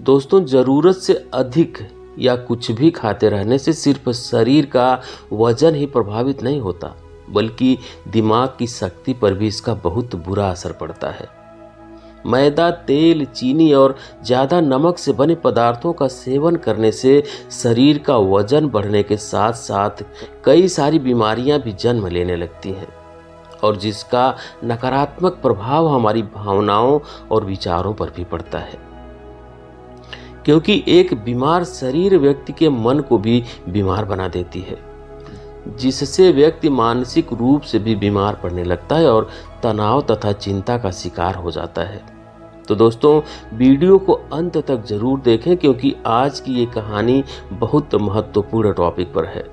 दोस्तों, ज़रूरत से अधिक या कुछ भी खाते रहने से सिर्फ शरीर का वजन ही प्रभावित नहीं होता, बल्कि दिमाग की शक्ति पर भी इसका बहुत बुरा असर पड़ता है। मैदा, तेल, चीनी और ज़्यादा नमक से बने पदार्थों का सेवन करने से शरीर का वजन बढ़ने के साथ साथ कई सारी बीमारियां भी जन्म लेने लगती हैं, और जिसका नकारात्मक प्रभाव हमारी भावनाओं और विचारों पर भी पड़ता है। क्योंकि एक बीमार शरीर व्यक्ति के मन को भी बीमार बना देती है, जिससे व्यक्ति मानसिक रूप से भी बीमार पड़ने लगता है और तनाव तथा चिंता का शिकार हो जाता है। तो दोस्तों, वीडियो को अंत तक जरूर देखें, क्योंकि आज की ये कहानी बहुत महत्वपूर्ण टॉपिक पर है।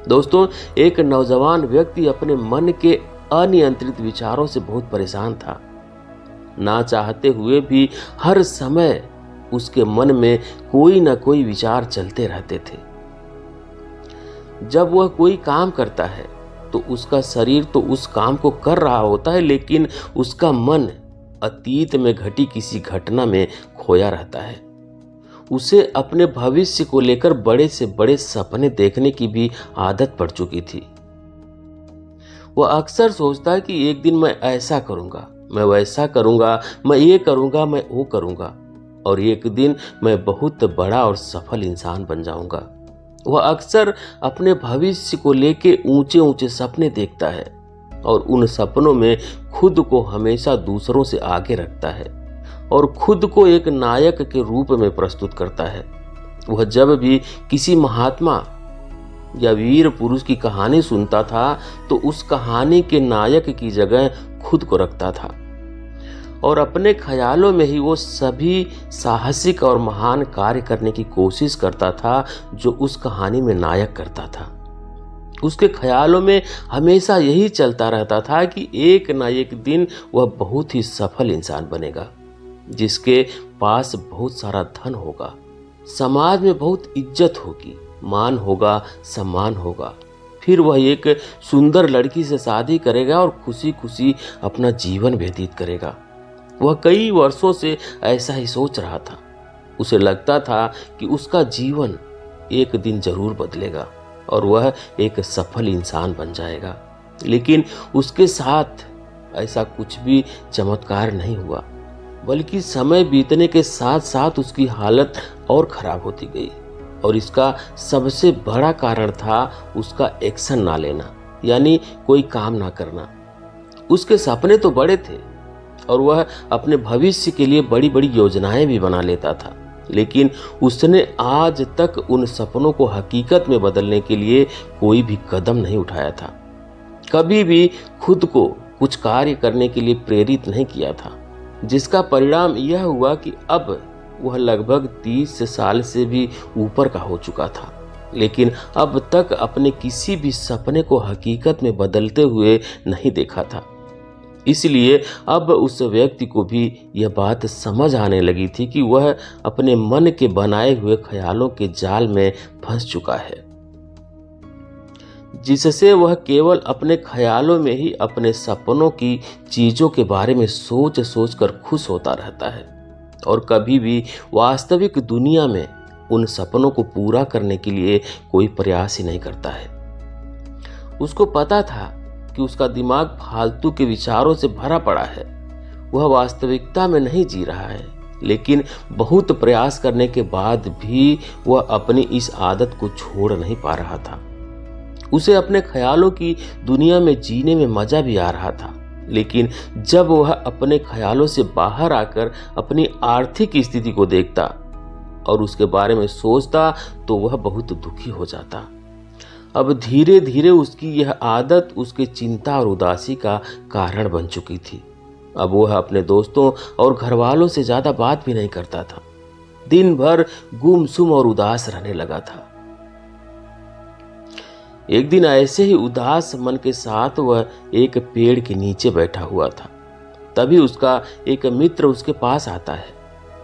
दोस्तों, एक नौजवान व्यक्ति अपने मन के अनियंत्रित विचारों से बहुत परेशान था। ना चाहते हुए भी हर समय उसके मन में कोई ना कोई विचार चलते रहते थे। जब वह कोई काम करता है तो उसका शरीर तो उस काम को कर रहा होता है, लेकिन उसका मन अतीत में घटी किसी घटना में खोया रहता है। उसे अपने भविष्य को लेकर बड़े से बड़े सपने देखने की भी आदत पड़ चुकी थी। वह अक्सर सोचता है कि एक दिन मैं ऐसा करूंगा, मैं वैसा करूंगा, मैं ये करूंगा, मैं वो करूंगा, और एक दिन मैं बहुत बड़ा और सफल इंसान बन जाऊंगा। वह अक्सर अपने भविष्य को लेके ऊंचे ऊंचे सपने देखता है और उन सपनों में खुद को हमेशा दूसरों से आगे रखता है और खुद को एक नायक के रूप में प्रस्तुत करता है। वह जब भी किसी महात्मा या वीर पुरुष की कहानी सुनता था तो उस कहानी के नायक की जगह खुद को रखता था और अपने ख्यालों में ही वो सभी साहसिक और महान कार्य करने की कोशिश करता था जो उस कहानी में नायक करता था। उसके ख्यालों में हमेशा यही चलता रहता था कि एक ना एक दिन वह बहुत ही सफल इंसान बनेगा, जिसके पास बहुत सारा धन होगा, समाज में बहुत इज्जत होगी, मान होगा, सम्मान होगा। फिर वह एक सुंदर लड़की से शादी करेगा और खुशी खुशी अपना जीवन व्यतीत करेगा। वह कई वर्षों से ऐसा ही सोच रहा था। उसे लगता था कि उसका जीवन एक दिन जरूर बदलेगा और वह एक सफल इंसान बन जाएगा, लेकिन उसके साथ ऐसा कुछ भी चमत्कार नहीं हुआ, बल्कि समय बीतने के साथ साथ उसकी हालत और खराब होती गई। और इसका सबसे बड़ा कारण था उसका एक्शन ना लेना, यानी कोई काम ना करना। उसके सपने तो बड़े थे और वह अपने भविष्य के लिए बड़ी बड़ी योजनाएं भी बना लेता था, लेकिन उसने आज तक उन सपनों को हकीकत में बदलने के लिए कोई भी कदम नहीं उठाया था। कभी भी खुद को कुछ कार्य करने के लिए प्रेरित नहीं किया था, जिसका परिणाम यह हुआ कि अब वह लगभग 30 साल से भी ऊपर का हो चुका था, लेकिन अब तक अपने किसी भी सपने को हकीकत में बदलते हुए नहीं देखा था। इसलिए अब उस व्यक्ति को भी यह बात समझ आने लगी थी कि वह अपने मन के बनाए हुए ख्यालों के जाल में फंस चुका है, जिससे वह केवल अपने ख्यालों में ही अपने सपनों की चीजों के बारे में सोच सोच कर खुश होता रहता है और कभी भी वास्तविक दुनिया में उन सपनों को पूरा करने के लिए कोई प्रयास ही नहीं करता है। उसको पता था कि उसका दिमाग फालतू के विचारों से भरा पड़ा है, वह वास्तविकता में नहीं जी रहा है, लेकिन बहुत प्रयास करने के बाद भी वह अपनी इस आदत को छोड़ नहीं पा रहा था। उसे अपने ख्यालों की दुनिया में जीने में मजा भी आ रहा था, लेकिन जब वह अपने ख्यालों से बाहर आकर अपनी आर्थिक स्थिति को देखता और उसके बारे में सोचता तो वह बहुत दुखी हो जाता। अब धीरे धीरे उसकी यह आदत उसके चिंता और उदासी का कारण बन चुकी थी। अब वह अपने दोस्तों और घर वालों से ज्यादा बात भी नहीं करता था। दिन भर गुमसुम और उदास रहने लगा था। एक दिन ऐसे ही उदास मन के साथ वह एक पेड़ के नीचे बैठा हुआ था। तभी उसका एक मित्र उसके पास आता है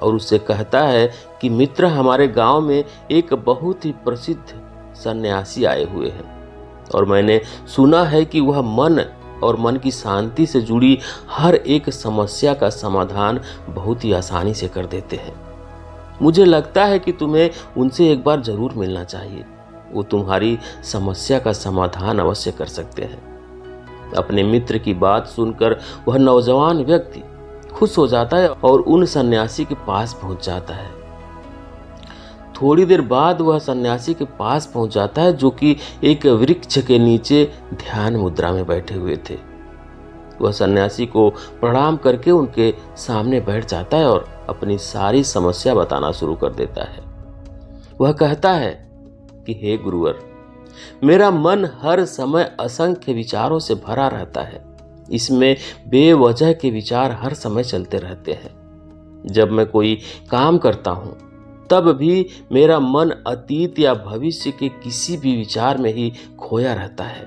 और उससे कहता है कि मित्र, हमारे गांव में एक बहुत ही प्रसिद्ध सन्यासी आए हुए हैं और मैंने सुना है कि वह मन और मन की शांति से जुड़ी हर एक समस्या का समाधान बहुत ही आसानी से कर देते हैं। मुझे लगता है कि तुम्हें उनसे एक बार जरूर मिलना चाहिए। वो तुम्हारी समस्या का समाधान अवश्य कर सकते हैं। अपने मित्र की बात सुनकर वह नौजवान व्यक्ति खुश हो जाता है और उन सन्यासी के पास पहुंच जाता है। थोड़ी देर बाद वह सन्यासी के पास पहुंच जाता है, जो कि एक वृक्ष के नीचे ध्यान मुद्रा में बैठे हुए थे। वह सन्यासी को प्रणाम करके उनके सामने बैठ जाता है और अपनी सारी समस्या बताना शुरू कर देता है। वह कहता है कि हे गुरुवर, मेरा मन हर समय असंख्य विचारों से भरा रहता है। इसमें बेवजह के विचार हर समय चलते रहते हैं। जब मैं कोई काम करता हूं तब भी मेरा मन अतीत या भविष्य के किसी भी विचार में ही खोया रहता है।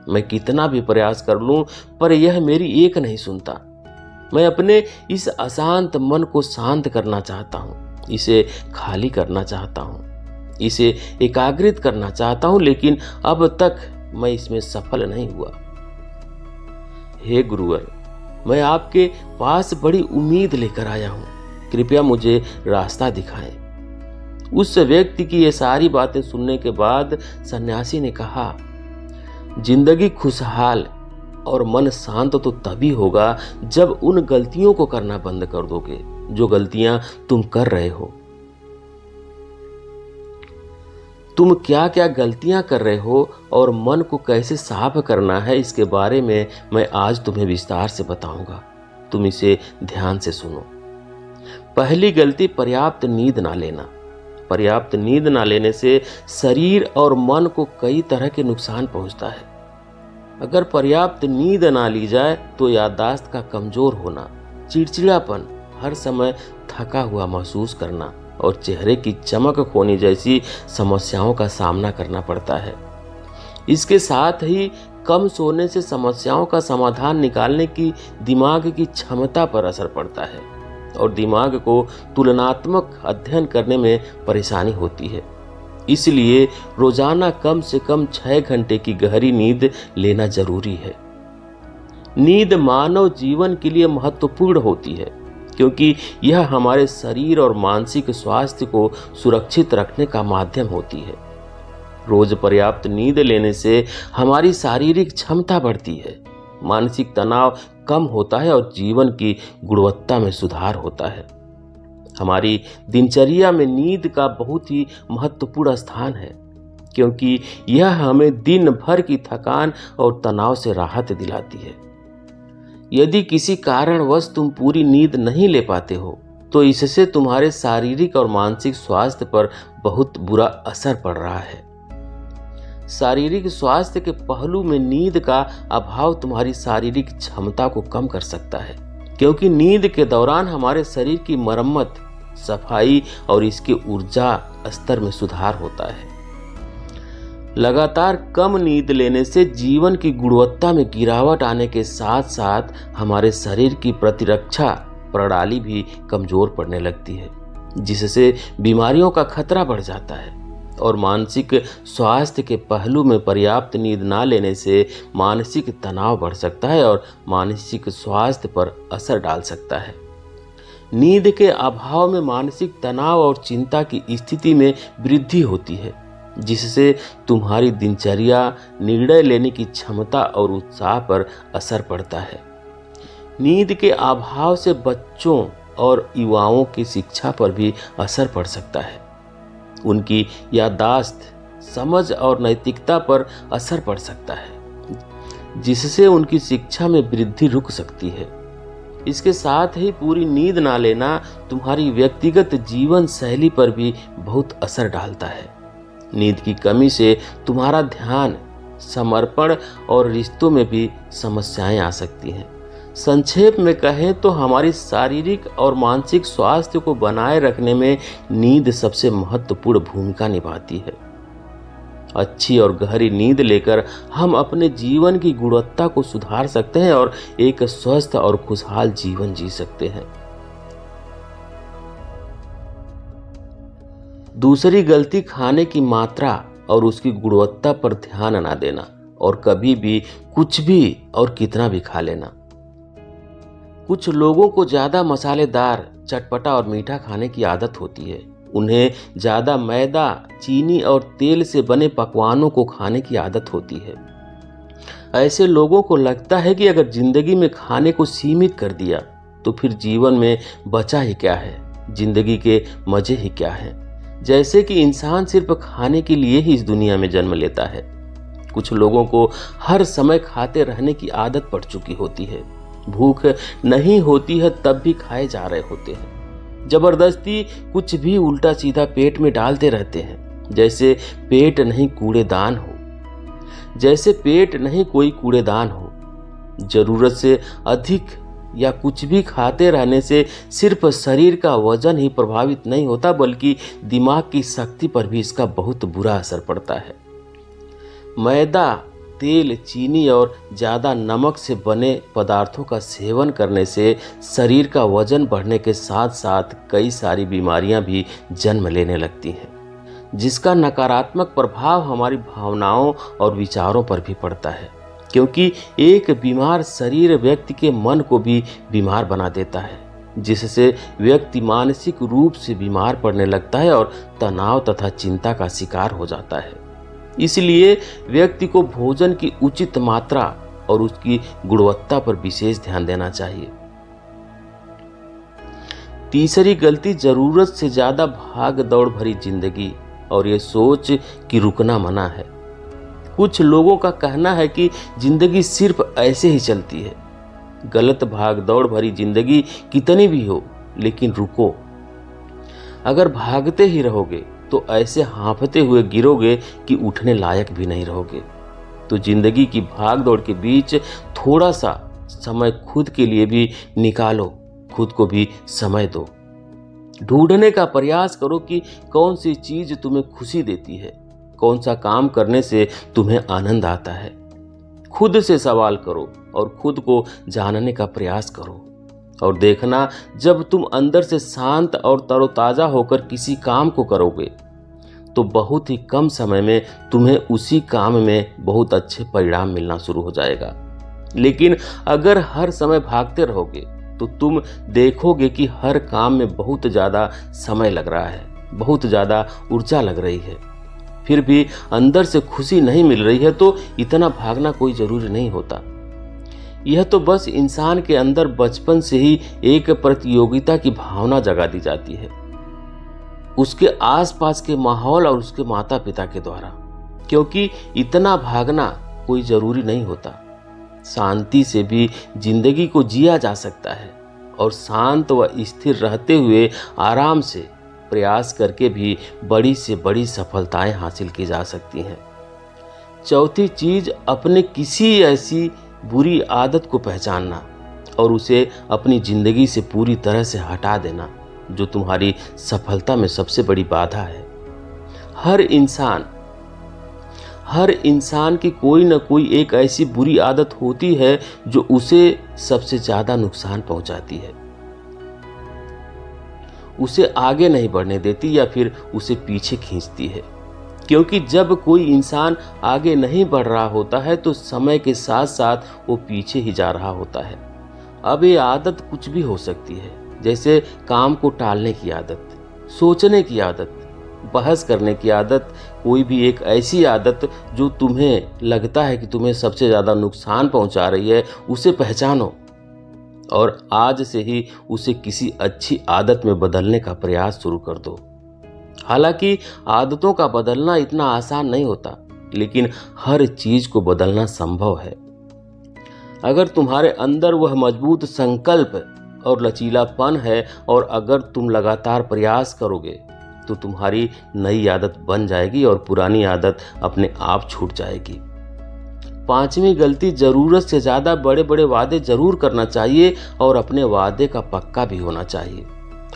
मैं कितना भी प्रयास कर लूं पर यह मेरी एक नहीं सुनता। मैं अपने इस अशांत मन को शांत करना चाहता हूं, इसे खाली करना चाहता हूं, इसे एकाग्रित करना चाहता हूं, लेकिन अब तक मैं इसमें सफल नहीं हुआ। हे गुरुवर, मैं आपके पास बड़ी उम्मीद लेकर आया हूं, कृपया मुझे रास्ता दिखाएं। उस व्यक्ति की ये सारी बातें सुनने के बाद सन्यासी ने कहा, जिंदगी खुशहाल और मन शांत तो तभी होगा जब उन गलतियों को करना बंद कर दोगे जो गलतियां तुम कर रहे हो। तुम क्या क्या गलतियां कर रहे हो और मन को कैसे साफ करना है, इसके बारे में मैं आज तुम्हें विस्तार से बताऊंगा। तुम इसे ध्यान से सुनो। पहली गलती, पर्याप्त नींद ना लेना। पर्याप्त नींद ना लेने से शरीर और मन को कई तरह के नुकसान पहुंचता है। अगर पर्याप्त नींद ना ली जाए तो याददाश्त का कमजोर होना, चिड़चिड़ापन, हर समय थका हुआ महसूस करना और चेहरे की चमक खोनी जैसी समस्याओं का सामना करना पड़ता है। इसके साथ ही कम सोने से समस्याओं का समाधान निकालने की दिमाग की क्षमता पर असर पड़ता है और दिमाग को तुलनात्मक अध्ययन करने में परेशानी होती है। इसलिए रोजाना कम से कम 6 घंटे की गहरी नींद लेना जरूरी है। नींद मानव जीवन के लिए महत्वपूर्ण होती है क्योंकि यह हमारे शरीर और मानसिक स्वास्थ्य को सुरक्षित रखने का माध्यम होती है। रोज पर्याप्त नींद लेने से हमारी शारीरिक क्षमता बढ़ती है, मानसिक तनाव कम होता है और जीवन की गुणवत्ता में सुधार होता है। हमारी दिनचर्या में नींद का बहुत ही महत्वपूर्ण स्थान है क्योंकि यह हमें दिन भर की थकान और तनाव से राहत दिलाती है। यदि किसी कारणवश तुम पूरी नींद नहीं ले पाते हो तो इससे तुम्हारे शारीरिक और मानसिक स्वास्थ्य पर बहुत बुरा असर पड़ रहा है। शारीरिक स्वास्थ्य के पहलू में नींद का अभाव तुम्हारी शारीरिक क्षमता को कम कर सकता है क्योंकि नींद के दौरान हमारे शरीर की मरम्मत, सफाई और इसके ऊर्जा स्तर में सुधार होता है। लगातार कम नींद लेने से जीवन की गुणवत्ता में गिरावट आने के साथ साथ हमारे शरीर की प्रतिरक्षा प्रणाली भी कमजोर पड़ने लगती है, जिससे बीमारियों का खतरा बढ़ जाता है। और मानसिक स्वास्थ्य के पहलू में पर्याप्त नींद ना लेने से मानसिक तनाव बढ़ सकता है और मानसिक स्वास्थ्य पर असर डाल सकता है। नींद के अभाव में मानसिक तनाव और चिंता की स्थिति में वृद्धि होती है, जिससे तुम्हारी दिनचर्या, निर्णय लेने की क्षमता और उत्साह पर असर पड़ता है। नींद के अभाव से बच्चों और युवाओं की शिक्षा पर भी असर पड़ सकता है। उनकी याददाश्त, समझ और नैतिकता पर असर पड़ सकता है, जिससे उनकी शिक्षा में वृद्धि रुक सकती है। इसके साथ ही पूरी नींद ना लेना तुम्हारी व्यक्तिगत जीवन शैली पर भी बहुत असर डालता है। नींद की कमी से तुम्हारा ध्यान, समर्पण और रिश्तों में भी समस्याएं आ सकती हैं। संक्षेप में कहें तो हमारी शारीरिक और मानसिक स्वास्थ्य को बनाए रखने में नींद सबसे महत्वपूर्ण भूमिका निभाती है। अच्छी और गहरी नींद लेकर हम अपने जीवन की गुणवत्ता को सुधार सकते हैं और एक स्वस्थ और खुशहाल जीवन जी सकते हैं। दूसरी गलती, खाने की मात्रा और उसकी गुणवत्ता पर ध्यान ना देना और कभी भी कुछ भी और कितना भी खा लेना। कुछ लोगों को ज्यादा मसालेदार चटपटा और मीठा खाने की आदत होती है। उन्हें ज़्यादा मैदा, चीनी और तेल से बने पकवानों को खाने की आदत होती है। ऐसे लोगों को लगता है कि अगर जिंदगी में खाने को सीमित कर दिया तो फिर जीवन में बचा ही क्या है, जिंदगी के मजे ही क्या है। जैसे कि इंसान सिर्फ खाने के लिए ही इस दुनिया में जन्म लेता है। कुछ लोगों को हर समय खाते रहने की आदत पड़ चुकी होती है। भूख नहीं होती है तब भी खाए जा रहे होते हैं। जबरदस्ती कुछ भी उल्टा सीधा पेट में डालते रहते हैं, जैसे पेट नहीं कूड़ेदान हो, जैसे पेट नहीं कोई कूड़ेदान हो। जरूरत से अधिक या कुछ भी खाते रहने से सिर्फ शरीर का वजन ही प्रभावित नहीं होता, बल्कि दिमाग की शक्ति पर भी इसका बहुत बुरा असर पड़ता है। मैदा, तेल, चीनी और ज़्यादा नमक से बने पदार्थों का सेवन करने से शरीर का वजन बढ़ने के साथ साथ कई सारी बीमारियां भी जन्म लेने लगती हैं, जिसका नकारात्मक प्रभाव हमारी भावनाओं और विचारों पर भी पड़ता है। क्योंकि एक बीमार शरीर व्यक्ति के मन को भी बीमार बना देता है, जिससे व्यक्ति मानसिक रूप से बीमार पड़ने लगता है और तनाव तथा चिंता का शिकार हो जाता है। इसलिए व्यक्ति को भोजन की उचित मात्रा और उसकी गुणवत्ता पर विशेष ध्यान देना चाहिए। तीसरी गलती, जरूरत से ज्यादा भाग दौड़ भरी जिंदगी और ये सोच कि रुकना मना है। कुछ लोगों का कहना है कि जिंदगी सिर्फ ऐसे ही चलती है। गलत भाग दौड़ भरी जिंदगी कितनी भी हो, लेकिन रुको। अगर भागते ही रहोगे तो ऐसे हांफते हुए गिरोगे कि उठने लायक भी नहीं रहोगे। तो जिंदगी की भाग दौड़ के बीच थोड़ा सा समय खुद के लिए भी निकालो, खुद को भी समय दो। ढूंढने का प्रयास करो कि कौन सी चीज तुम्हें खुशी देती है, कौन सा काम करने से तुम्हें आनंद आता है। खुद से सवाल करो और खुद को जानने का प्रयास करो और देखना, जब तुम अंदर से शांत और तरोताजा होकर किसी काम को करोगे तो बहुत ही कम समय में तुम्हें उसी काम में बहुत अच्छे परिणाम मिलना शुरू हो जाएगा। लेकिन अगर हर समय भागते रहोगे तो तुम देखोगे कि हर काम में बहुत ज़्यादा समय लग रहा है, बहुत ज़्यादा ऊर्जा लग रही है, फिर भी अंदर से खुशी नहीं मिल रही है। तो इतना भागना कोई ज़रूरी नहीं होता। यह तो बस इंसान के अंदर बचपन से ही एक प्रतियोगिता की भावना जगा दी जाती है, उसके आसपास के माहौल और उसके माता पिता के द्वारा। क्योंकि इतना भागना कोई ज़रूरी नहीं होता। शांति से भी जिंदगी को जिया जा सकता है और शांत व स्थिर रहते हुए आराम से प्रयास करके भी बड़ी से बड़ी सफलताएं हासिल की जा सकती हैं। चौथी चीज, अपने किसी ऐसी बुरी आदत को पहचानना और उसे अपनी जिंदगी से पूरी तरह से हटा देना जो तुम्हारी सफलता में सबसे बड़ी बाधा है। हर इंसान की कोई न कोई एक ऐसी बुरी आदत होती है जो उसे सबसे ज्यादा नुकसान पहुंचाती है, उसे आगे नहीं बढ़ने देती या फिर उसे पीछे खींचती है। क्योंकि जब कोई इंसान आगे नहीं बढ़ रहा होता है तो समय के साथ साथ वो पीछे ही जा रहा होता है। अब ये आदत कुछ भी हो सकती है, जैसे काम को टालने की आदत, सोचने की आदत, बहस करने की आदत, कोई भी एक ऐसी आदत जो तुम्हें लगता है कि तुम्हें सबसे ज़्यादा नुकसान पहुंचा रही है, उसे पहचानो और आज से ही उसे किसी अच्छी आदत में बदलने का प्रयास शुरू कर दो। हालांकि आदतों का बदलना इतना आसान नहीं होता, लेकिन हर चीज को बदलना संभव है। अगर तुम्हारे अंदर वह मजबूत संकल्प और लचीलापन है और अगर तुम लगातार प्रयास करोगे तो तुम्हारी नई आदत बन जाएगी और पुरानी आदत अपने आप छूट जाएगी। पांचवी गलती, जरूरत से ज्यादा बड़े बड़े वादे जरूर करना चाहिए और अपने वादे का पक्का भी होना चाहिए।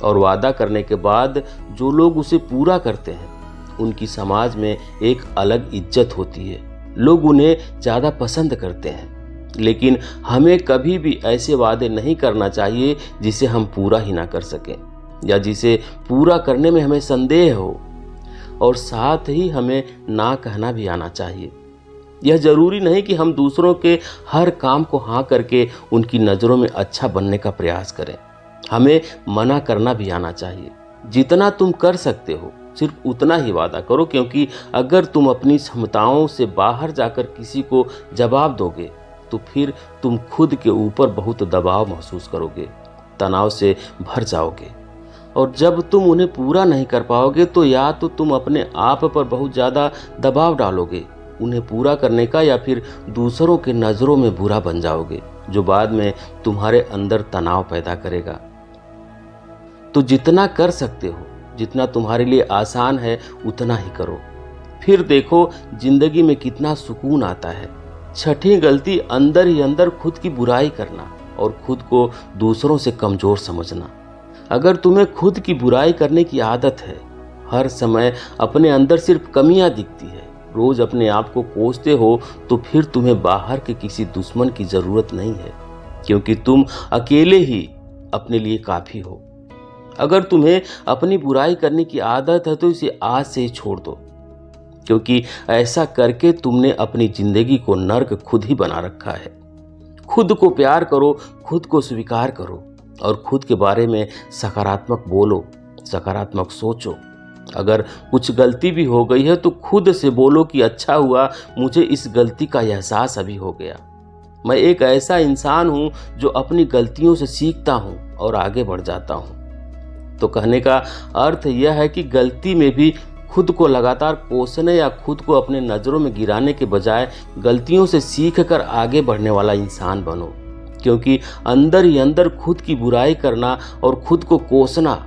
और वादा करने के बाद जो लोग उसे पूरा करते हैं उनकी समाज में एक अलग इज्जत होती है, लोग उन्हें ज्यादा पसंद करते हैं। लेकिन हमें कभी भी ऐसे वादे नहीं करना चाहिए जिसे हम पूरा ही ना कर सकें या जिसे पूरा करने में हमें संदेह हो। और साथ ही हमें ना कहना भी आना चाहिए। यह जरूरी नहीं कि हम दूसरों के हर काम को हाँ करके उनकी नज़रों में अच्छा बनने का प्रयास करें। हमें मना करना भी आना चाहिए। जितना तुम कर सकते हो सिर्फ उतना ही वादा करो, क्योंकि अगर तुम अपनी क्षमताओं से बाहर जाकर किसी को जवाब दोगे तो फिर तुम खुद के ऊपर बहुत दबाव महसूस करोगे, तनाव से भर जाओगे, और जब तुम उन्हें पूरा नहीं कर पाओगे तो या तो तुम अपने आप पर बहुत ज़्यादा दबाव डालोगे उन्हें पूरा करने का, या फिर दूसरों के नज़रों में बुरा बन जाओगे, जो बाद में तुम्हारे अंदर तनाव पैदा करेगा। तो जितना कर सकते हो, जितना तुम्हारे लिए आसान है उतना ही करो, फिर देखो जिंदगी में कितना सुकून आता है। छठी गलती, अंदर ही अंदर खुद की बुराई करना और खुद को दूसरों से कमज़ोर समझना। अगर तुम्हें खुद की बुराई करने की आदत है, हर समय अपने अंदर सिर्फ कमियां दिखती है, रोज अपने आप को कोसते हो, तो फिर तुम्हें बाहर के किसी दुश्मन की जरूरत नहीं है, क्योंकि तुम अकेले ही अपने लिए काफी हो। अगर तुम्हें अपनी बुराई करने की आदत है तो इसे आज से ही छोड़ दो, क्योंकि ऐसा करके तुमने अपनी जिंदगी को नर्क खुद ही बना रखा है। खुद को प्यार करो, खुद को स्वीकार करो और खुद के बारे में सकारात्मक बोलो, सकारात्मक सोचो। अगर कुछ गलती भी हो गई है तो खुद से बोलो कि अच्छा हुआ, मुझे इस गलती का एहसास अभी हो गया। मैं एक ऐसा इंसान हूँ जो अपनी गलतियों से सीखता हूँ और आगे बढ़ जाता हूँ। तो कहने का अर्थ यह है कि गलती में भी खुद को लगातार कोसने या खुद को अपने नज़रों में गिराने के बजाय गलतियों से सीख कर आगे बढ़ने वाला इंसान बनो, क्योंकि अंदर ही अंदर खुद की बुराई करना और खुद को कोसना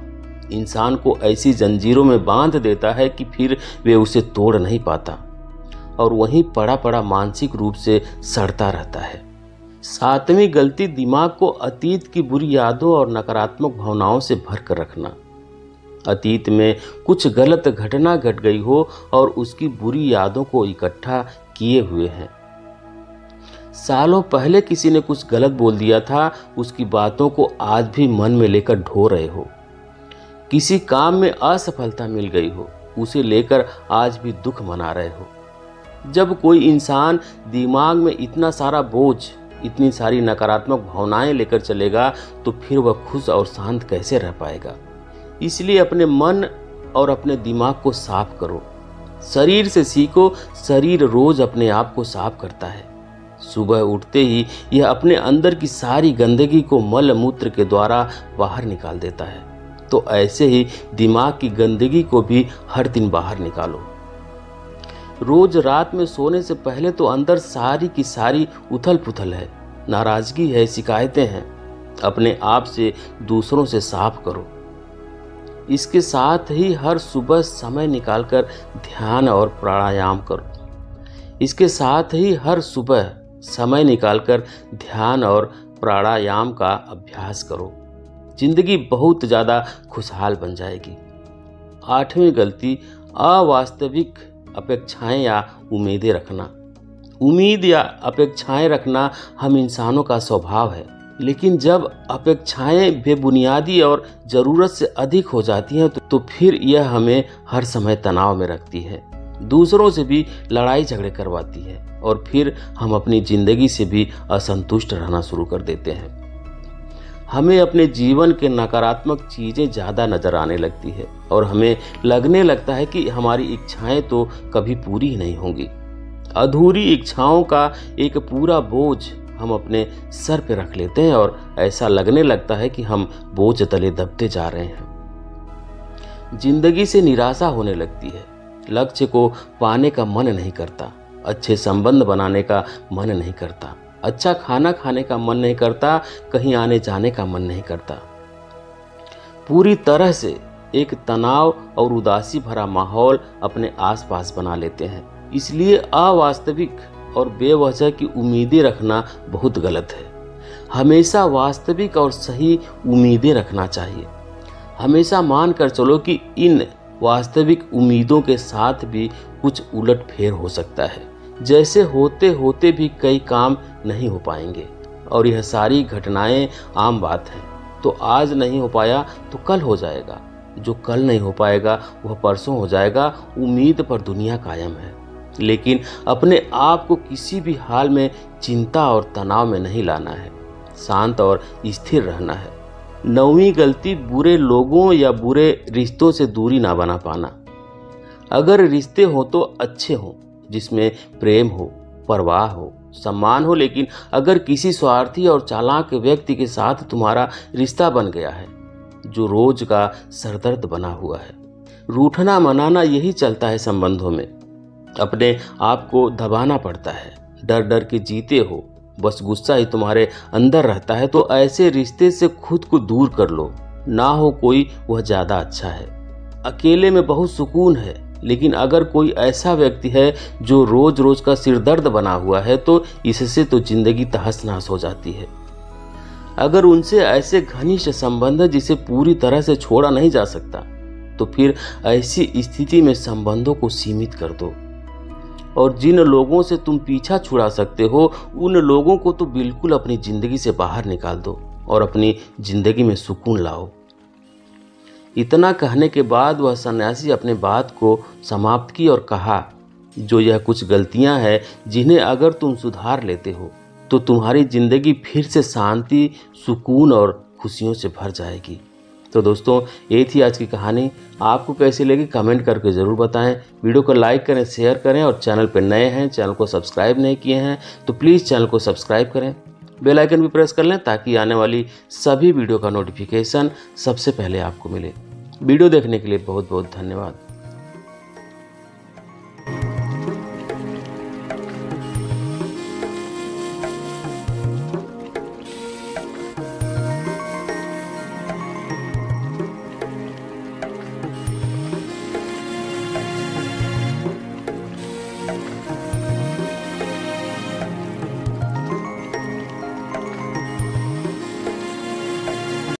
इंसान को ऐसी जंजीरों में बांध देता है कि फिर वे उसे तोड़ नहीं पाता और वहीं पड़ा पड़ा मानसिक रूप से सड़ता रहता है। 7वीं गलती, दिमाग को अतीत की बुरी यादों और नकारात्मक भावनाओं से भर कर रखना। अतीत में कुछ गलत घटना घट गई हो और उसकी बुरी यादों को इकट्ठा किए हुए हैं। सालों पहले किसी ने कुछ गलत बोल दिया था, उसकी बातों को आज भी मन में लेकर ढो रहे हो। किसी काम में असफलता मिल गई हो, उसे लेकर आज भी दुख मना रहे हो। जब कोई इंसान दिमाग में इतना सारा बोझ, इतनी सारी नकारात्मक भावनाएं लेकर चलेगा तो फिर वह खुश और शांत कैसे रह पाएगा। इसलिए अपने मन और अपने दिमाग को साफ करो। शरीर से सीखो, शरीर रोज अपने आप को साफ करता है। सुबह उठते ही यह अपने अंदर की सारी गंदगी को मल मूत्र के द्वारा बाहर निकाल देता है। तो ऐसे ही दिमाग की गंदगी को भी हर दिन बाहर निकालो। रोज रात में सोने से पहले तो अंदर सारी की सारी उथल पुथल है, नाराजगी है, शिकायतें हैं। अपने आप से, दूसरों से साफ करो। इसके साथ ही हर सुबह समय निकालकर ध्यान और प्राणायाम करो। इसके साथ ही हर सुबह समय निकालकर ध्यान और प्राणायाम का अभ्यास करो। जिंदगी बहुत ज़्यादा खुशहाल बन जाएगी। 8वीं गलती, अवास्तविक अपेक्षाएं या उम्मीदें रखना। उम्मीद या अपेक्षाएं रखना हम इंसानों का स्वभाव है, लेकिन जब अपेक्षाएं बेबुनियादी और ज़रूरत से अधिक हो जाती हैं तो फिर यह हमें हर समय तनाव में रखती है, दूसरों से भी लड़ाई झगड़े करवाती है और फिर हम अपनी ज़िंदगी से भी असंतुष्ट रहना शुरू कर देते हैं। हमें अपने जीवन के नकारात्मक चीज़ें ज़्यादा नज़र आने लगती है और हमें लगने लगता है कि हमारी इच्छाएं तो कभी पूरी ही नहीं होंगी। अधूरी इच्छाओं का एक पूरा बोझ हम अपने सर पे रख लेते हैं और ऐसा लगने लगता है कि हम बोझ तले दबते जा रहे हैं। जिंदगी से निराशा होने लगती है, लक्ष्य को पाने का मन नहीं करता, अच्छे संबंध बनाने का मन नहीं करता, अच्छा खाना खाने का मन नहीं करता, कहीं आने जाने का मन नहीं करता। पूरी तरह से एक तनाव और उदासी भरा माहौल अपने आसपास बना लेते हैं। इसलिए अवास्तविक और बेवजह की उम्मीदें रखना बहुत गलत है। हमेशा वास्तविक और सही उम्मीदें रखना चाहिए। हमेशा मान कर चलो कि इन वास्तविक उम्मीदों के साथ भी कुछ उलटफेर हो सकता है, जैसे होते होते भी कई काम नहीं हो पाएंगे और यह सारी घटनाएं आम बात है। तो आज नहीं हो पाया तो कल हो जाएगा, जो कल नहीं हो पाएगा वह परसों हो जाएगा। उम्मीद पर दुनिया कायम है, लेकिन अपने आप को किसी भी हाल में चिंता और तनाव में नहीं लाना है। शांत और स्थिर रहना है। 9वीं गलती, बुरे लोगों या बुरे रिश्तों से दूरी ना बना पाना। अगर रिश्ते हो तो अच्छे हो, जिसमें प्रेम हो, परवाह हो, सम्मान हो, लेकिन अगर किसी स्वार्थी और चालाक व्यक्ति के साथ तुम्हारा रिश्ता बन गया है जो रोज का सरदर्द बना हुआ है, रूठना मनाना यही चलता है संबंधों में। अपने आप को दबाना पड़ता है, डर डर के जीते हो, बस गुस्सा ही तुम्हारे अंदर रहता है, तो ऐसे रिश्ते से खुद को दूर कर लो। ना हो कोई, वह ज्यादा अच्छा है। अकेले में बहुत सुकून है, लेकिन अगर कोई ऐसा व्यक्ति है जो रोज रोज का सिरदर्द बना हुआ है तो इससे तो जिंदगी तहस नहस हो जाती है। अगर उनसे ऐसे घनिष्ठ संबंध है जिसे पूरी तरह से छोड़ा नहीं जा सकता, तो फिर ऐसी स्थिति में संबंधों को सीमित कर दो, और जिन लोगों से तुम पीछा छुड़ा सकते हो उन लोगों को तो बिल्कुल अपनी जिंदगी से बाहर निकाल दो और अपनी जिंदगी में सुकून लाओ। इतना कहने के बाद वह सन्यासी अपने बात को समाप्त की और कहा, जो यह कुछ गलतियां हैं जिन्हें अगर तुम सुधार लेते हो तो तुम्हारी जिंदगी फिर से शांति, सुकून और खुशियों से भर जाएगी। तो दोस्तों, ये थी आज की कहानी। आपको कैसी लगी कमेंट करके ज़रूर बताएं। वीडियो को लाइक करें, शेयर करें, और चैनल पर नए हैं, चैनल को सब्सक्राइब नहीं किए हैं तो प्लीज़ चैनल को सब्सक्राइब करें, बेल आइकन भी प्रेस कर लें ताकि आने वाली सभी वीडियो का नोटिफिकेशन सबसे पहले आपको मिले। वीडियो देखने के लिए बहुत बहुत धन्यवाद।